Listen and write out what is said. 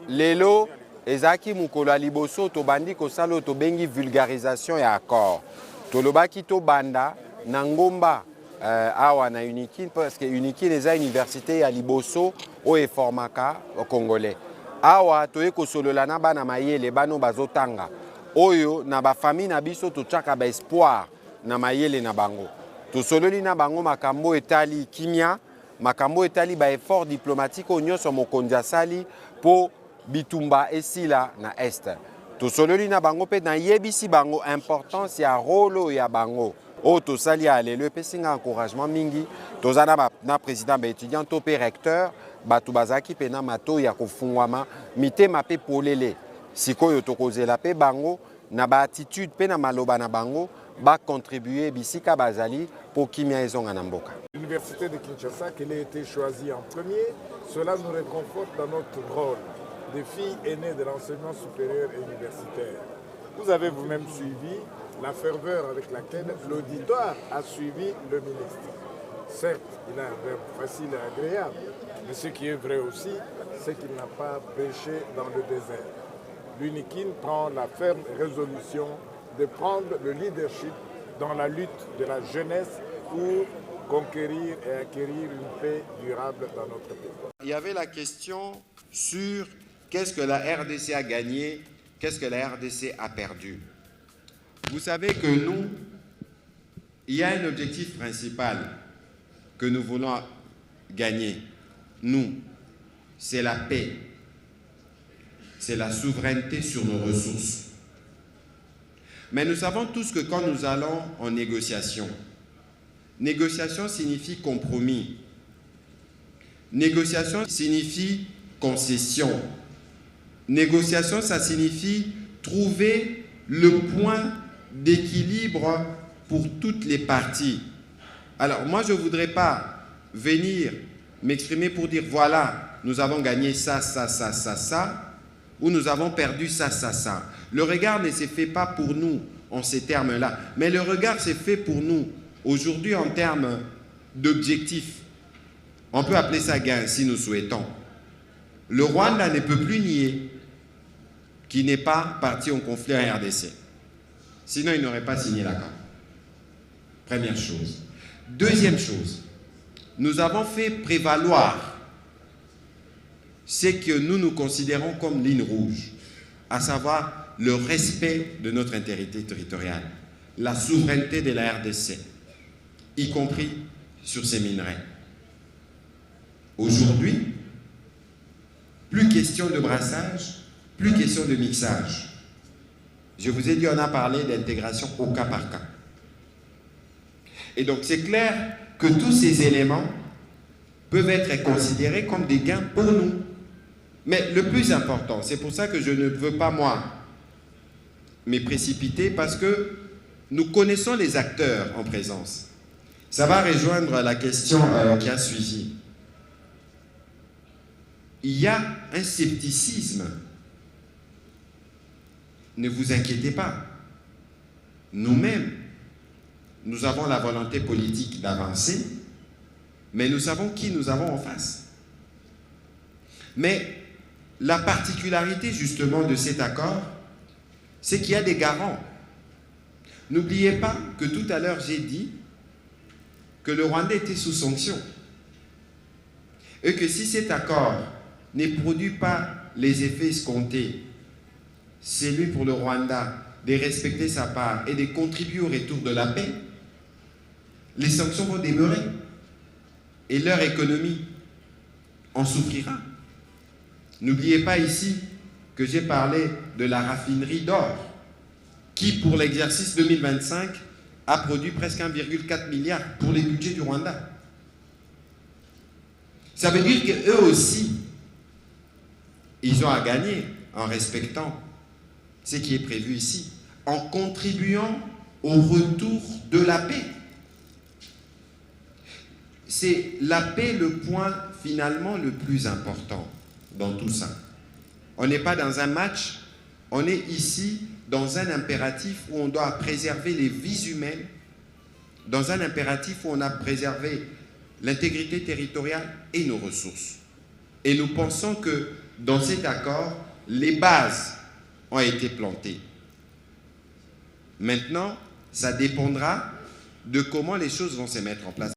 Lelo ezaki mukolo liboso to bandi ko salo to bengi vulgarisation ya accord. To lobaki to banda na ngomba awa na Unikin parce que Unikin eza université ya liboso o e formaka au congolais. Awa to e ko solola na bana mayele bano bazotanga. Oyo na ba famille na biso to tchaka ba espoir na mayele na bango. To sololi na bango makambo etali kimia, makambo etali ba effort diplomatique o nyonso mokonzi asali po bitumba esila na este. To sololi na bango pe na yebisi bango importance ya rolo ya bango. O to sali ya lelo pe singa encouragement mingi tozana na président ba étudiant to pe recteur batu bazaki pe na mato ya kofungwama mitema pe polele. Sikoyo to kozela pe bango na ba attitude pe na maloba na bango ba contribuer bisika bazali pour kimia ezonga na mboka. L'université de Kinshasa qui a été choisie en premier, cela nous réconforte dans notre rôle de filles aînées de l'enseignement supérieur et universitaire. Vous avez vous-même suivi la ferveur avec laquelle l'auditoire a suivi le ministre. Certes, il a un verbe facile et agréable, mais ce qui est vrai aussi, c'est qu'il n'a pas prêché dans le désert. L'UNIKIN prend la ferme résolution de prendre le leadership dans la lutte de la jeunesse pour conquérir et acquérir une paix durable dans notre pays. Il y avait la question sur qu'est-ce que la RDC a gagné, qu'est-ce que la RDC a perdu. Vous savez que nous, il y a un objectif principal que nous voulons gagner. Nous, c'est la paix, c'est la souveraineté sur nos ressources. Mais nous savons tous que quand nous allons en négociation, négociation signifie compromis. Négociation signifie concession. Négociation, ça signifie trouver le point d'équilibre pour toutes les parties. Alors, moi, je ne voudrais pas venir m'exprimer pour dire, voilà, nous avons gagné ça, ça, ça, ça, ça, ou nous avons perdu ça, ça, ça. Le regard ne s'est fait pas pour nous en ces termes-là, mais le regard s'est fait pour nous aujourd'hui en termes d'objectifs. On peut appeler ça gain si nous souhaitons. Le Rwanda ne peut plus nier qu'il n'est pas parti en conflit en RDC. Sinon, il n'aurait pas signé l'accord. Première chose. Deuxième chose, nous avons fait prévaloir ce que nous considérons comme ligne rouge, à savoir le respect de notre intégrité territoriale, la souveraineté de la RDC, y compris sur ces minerais. Aujourd'hui, plus question de brassage, plus question de mixage. Je vous ai dit, on a parlé d'intégration au cas par cas. Et donc, c'est clair que tous ces éléments peuvent être considérés comme des gains pour nous. Mais le plus important, c'est pour ça que je ne veux pas, moi, me précipiter, parce que nous connaissons les acteurs en présence. Ça va rejoindre la question qui a suivi. Il y a un scepticisme. Ne vous inquiétez pas. Nous-mêmes, nous avons la volonté politique d'avancer, mais nous savons qui nous avons en face. Mais la particularité justement de cet accord, c'est qu'il y a des garants. N'oubliez pas que tout à l'heure j'ai dit que le Rwanda était sous sanction et que si cet accord ne produit pas les effets escomptés, c'est lui pour le Rwanda de respecter sa part et de contribuer au retour de la paix, les sanctions vont demeurer et leur économie en souffrira. N'oubliez pas ici que j'ai parlé de la raffinerie d'or qui, pour l'exercice 2025, a produit presque 1,4 milliard pour les budgets du Rwanda. Ça veut dire qu'eux aussi, ils ont à gagner en respectant ce qui est prévu ici, en contribuant au retour de la paix. C'est la paix le point finalement le plus important dans tout ça. On n'est pas dans un match, on est ici dans un impératif où on doit préserver les vies humaines, dans un impératif où on a préservé l'intégrité territoriale et nos ressources. Et nous pensons que dans cet accord, les bases ont été plantées. Maintenant, ça dépendra de comment les choses vont se mettre en place.